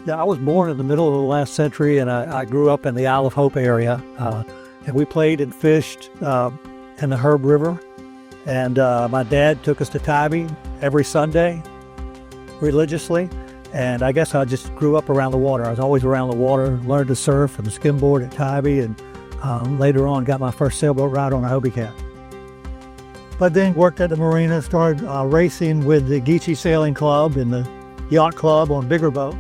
I was born in the middle of the last century, and I grew up in the Isle of Hope area. And we played and fished in the Herb River. And my dad took us to Tybee every Sunday religiously. And I guess I just grew up around the water. I was always around the water, learned to surf and skimboard at Tybee, and later on got my first sailboat ride on a Hobie Cat. But then worked at the marina, started racing with the Geechee Sailing Club and the Yacht Club on bigger boats.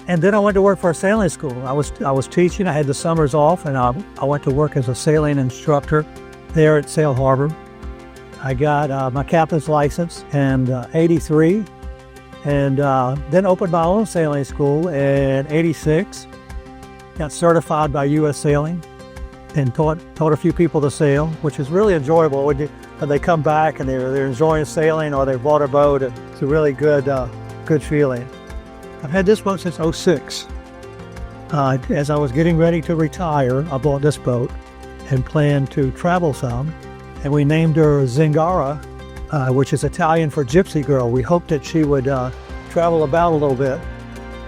And then I went to work for a sailing school. I was teaching. I had the summers off, and I went to work as a sailing instructor there at Sail Harbor. I got my captain's license in '83, and then opened my own sailing school in '86. Got certified by U.S. Sailing, and taught a few people to sail, which is really enjoyable when they come back and they're enjoying sailing or they've bought a boat. It's a really good feeling. I've had this boat since '06. As I was getting ready to retire, I bought this boat and planned to travel some, and we named her Zingara, which is Italian for gypsy girl. We hoped that she would travel about a little bit.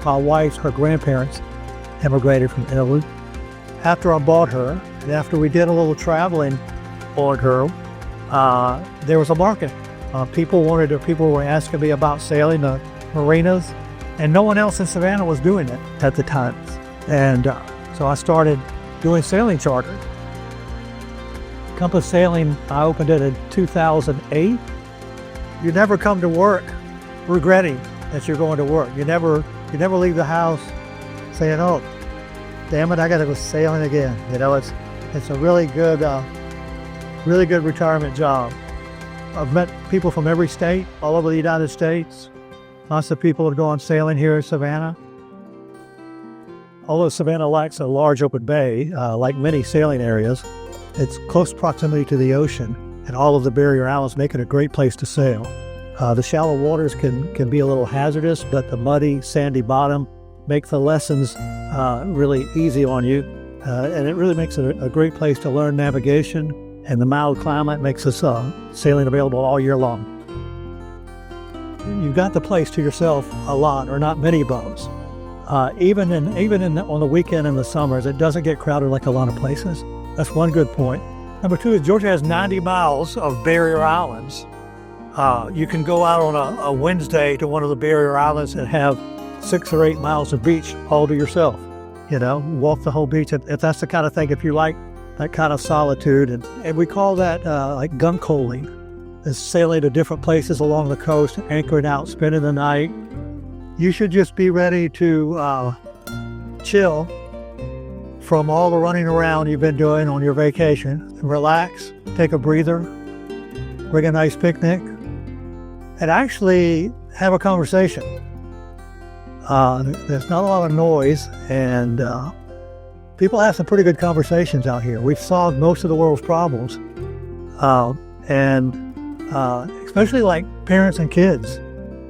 My wife, her grandparents, immigrated from Italy. After I bought her, and after we did a little traveling on her, there was a market. People were asking me about sailing the marinas, and no one else in Savannah was doing it at the time. And so I started doing sailing charters. Compass Sailing, I opened it in 2008. You never come to work regretting that you're going to work. You never leave the house saying, "Oh, damn it, I got to go sailing again." You know, it's a really good retirement job. I've met people from every state, all over the United States. Lots of people have gone sailing here in Savannah. Although Savannah lacks a large open bay, like many sailing areas, it's close proximity to the ocean, and all of the barrier islands make it a great place to sail. The shallow waters can be a little hazardous, but the muddy, sandy bottom make the lessons really easy on you, and it really makes it a great place to learn navigation, and the mild climate makes us sailing available all year long. You've got the place to yourself a lot, or not many boats. Even on the weekend in the summers, it doesn't get crowded like a lot of places. That's one good point. Number two is Georgia has 90 miles of barrier islands. You can go out on a Wednesday to one of the barrier islands and have 6 or 8 miles of beach all to yourself. You know, walk the whole beach. If that's the kind of thing, if you like that kind of solitude, and we call that like gunk holing. It's sailing to different places along the coast, anchoring out, spending the night. You should just be ready to chill from all the running around you've been doing on your vacation. Relax, take a breather, bring a nice picnic, and actually have a conversation. There's not a lot of noise, and people have some pretty good conversations out here. We've solved most of the world's problems, and especially like parents and kids.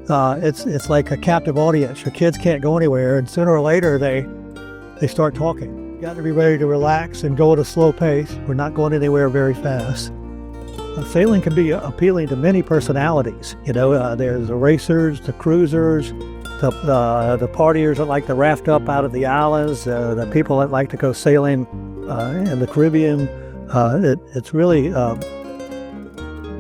It's like a captive audience. Your kids can't go anywhere, and sooner or later they start talking. You got to be ready to relax and go at a slow pace. We're not going anywhere very fast. Sailing can be appealing to many personalities. You know, there's the racers, the cruisers, the partiers that like to raft up out of the islands, the people that like to go sailing in the Caribbean. It's really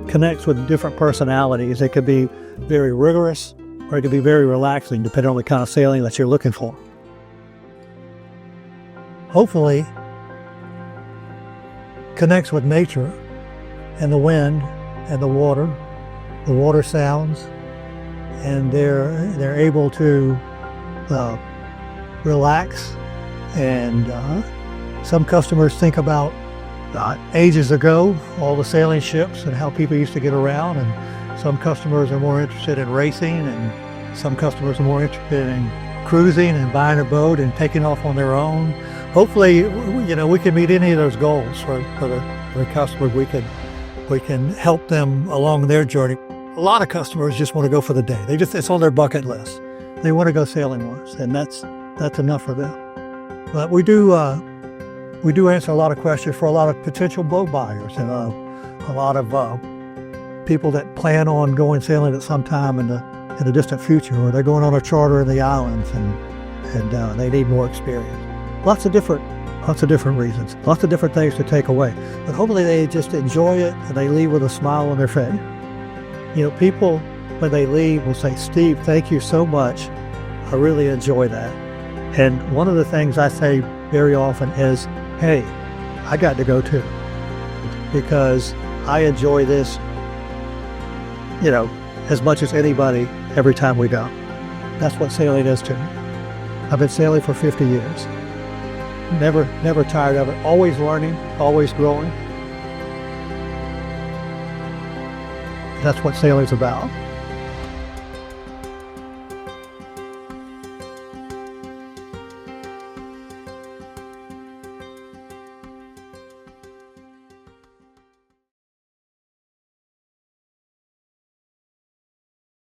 connects with different personalities. It could be very rigorous, or it could be very relaxing, depending on the kind of sailing that you're looking for. Hopefully, connects with nature and the wind and the water sounds, and they're able to relax. And some customers think about ages ago, all the sailing ships and how people used to get around, and some customers are more interested in racing, and some customers are more interested in cruising and buying a boat and taking off on their own. Hopefully, you know, we can meet any of those goals for the customer. We can help them along their journey. A lot of customers just want to go for the day. It's on their bucket list. They want to go sailing once, and that's enough for them. But we do answer a lot of questions for a lot of potential boat buyers, and a lot of people that plan on going sailing at some time in in the distant future, or they're going on a charter in the islands and they need more experience. Lots of different reasons, lots of different things to take away. But hopefully they just enjoy it and they leave with a smile on their face. People, when they leave, will say, "Steve, thank you so much. I really enjoy that." And one of the things I say very often is, "Hey, I got to go too, because I enjoy this, as much as anybody every time we go." That's what sailing is to me. I've been sailing for 50 years. Never tired of it. Always learning, always growing. That's what sailing's about.